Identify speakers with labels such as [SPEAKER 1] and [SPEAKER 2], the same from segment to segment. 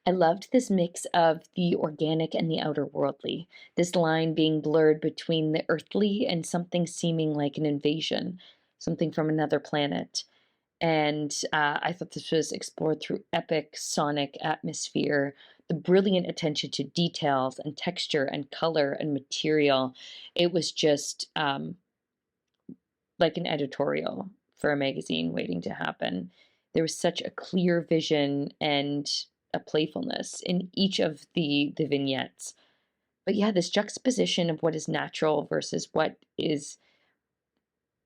[SPEAKER 1] I loved this mix of the organic and the outer worldly, this line being blurred between the earthly and something seeming like an invasion, something from another planet. And I thought this was explored through epic sonic atmosphere, the brilliant attention to details and texture and color and material. It was just like an editorial for a magazine waiting to happen. There was such a clear vision and a playfulness in each of the vignettes. But yeah, this juxtaposition of what is natural versus what is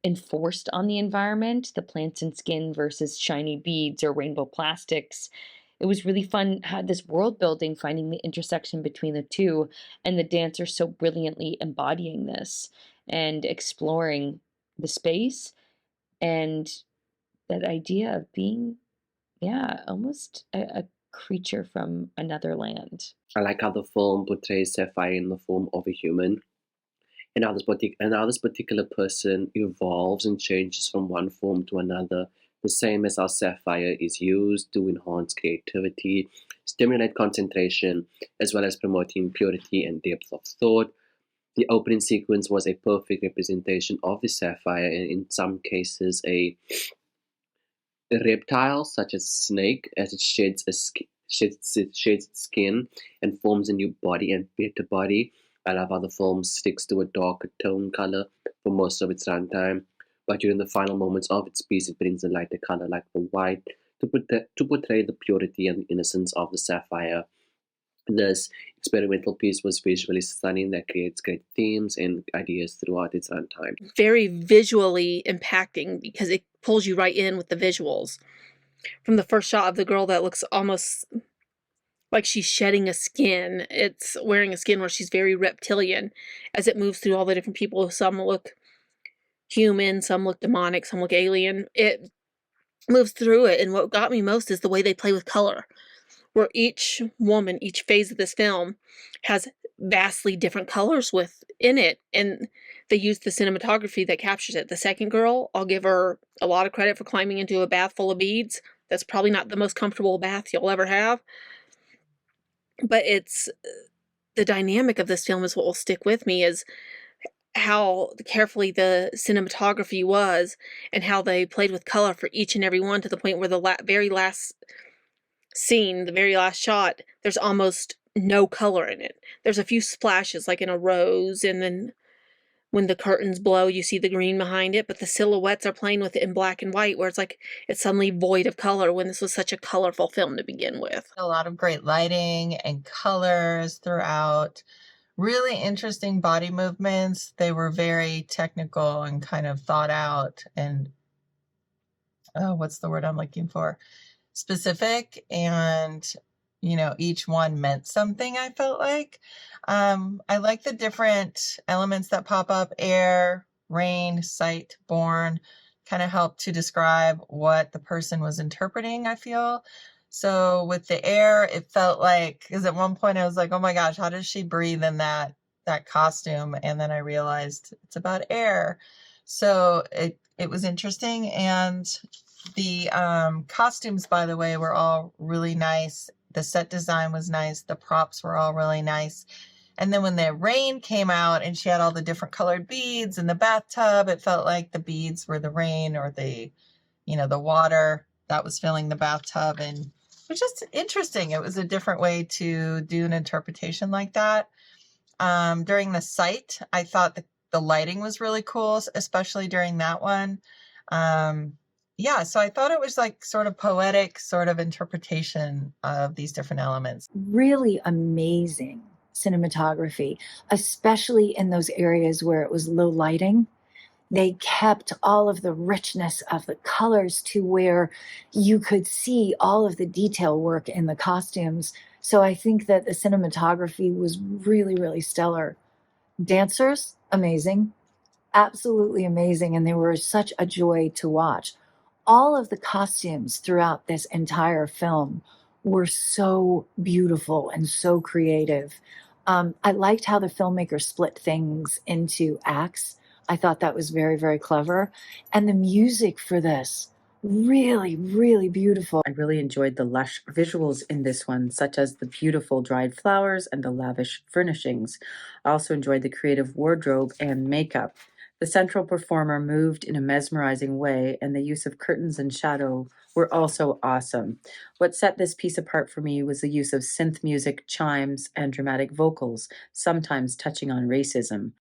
[SPEAKER 1] enforced on the environment, the plants and skin versus shiny beads or rainbow plastics. It was really fun, had this world building, finding the intersection between the two, and the dancers so brilliantly embodying this and exploring the space and that idea of being, yeah, almost a creature from another land.
[SPEAKER 2] I like how the film portrays Sapphire in the form of a human, and how this particular person evolves and changes from one form to another, the same as how Sapphire is used to enhance creativity, stimulate concentration, as well as promoting purity and depth of thought. The opening sequence was a perfect representation of the Sapphire, and in some cases, a reptile such as a snake, as it sheds its skin and forms a new body and better body. I love how the film sticks to a darker tone color for most of its runtime, but during the final moments of its piece, it brings a lighter color like the white to portray the purity and the innocence of the sapphire. This experimental piece was visually stunning that creates great themes and ideas throughout its runtime.
[SPEAKER 3] Very visually impacting because it pulls you right in with the visuals. From the first shot of the girl that looks almost like she's shedding a skin, it's wearing a skin where she's very reptilian as it moves through all the different people. Some look human, some look demonic, some look alien. It moves through it, and what got me most is the way they play with color, where each woman, each phase of this film has vastly different colors within it, and they use the cinematography that captures it. The second girl, I'll give her a lot of credit for climbing into a bath full of beads. That's probably not the most comfortable bath you'll ever have, but it's the dynamic of this film is what will stick with me, is how carefully the cinematography was and how they played with color for each and every one, to the point where the very last scene, the very last shot, there's almost no color in it. There's a few splashes, like in a rose, and then when the curtains blow, you see the green behind it, but the silhouettes are playing with it in black and white, where it's like it's suddenly void of color when this was such a colorful film to begin with.
[SPEAKER 4] A lot of great lighting and colors throughout. Really interesting body movements. They were very technical and kind of thought out and, oh, what's the word I'm looking for? Specific, and each one meant something, I felt like. I like the different elements that pop up: air, rain, sight, born, kind of help to describe what the person was interpreting, I feel. So with the air, it felt like, because at one point I was like, oh my gosh, how does she breathe in that costume? And then I realized it's about air. So it was interesting. And the costumes, by the way, were all really nice. The set design was nice. The props were all really nice. And then when the rain came out and she had all the different colored beads in the bathtub, it felt like the beads were the rain, or the water that was filling the bathtub. And it was just interesting. It was a different way to do an interpretation like that. During the sight, I thought the lighting was really cool, especially during that one. Yeah, so I thought it was like sort of poetic sort of interpretation of these different elements.
[SPEAKER 5] Really amazing cinematography, especially in those areas where it was low lighting. They kept all of the richness of the colors to where you could see all of the detail work in the costumes. So I think that the cinematography was really, really stellar. Dancers, amazing, absolutely amazing. And they were such a joy to watch. All of the costumes throughout this entire film were so beautiful and so creative. I liked how the filmmaker split things into acts. I thought that was very, very clever. And the music for this Really, really beautiful. I really enjoyed the lush visuals in this one, such as the beautiful dried flowers and the lavish furnishings. I also enjoyed the creative wardrobe and makeup. The central performer moved in a mesmerizing way, and the use of curtains and shadow were also awesome. What set this piece apart for me was the use of synth music, chimes, and dramatic vocals, sometimes touching on racism.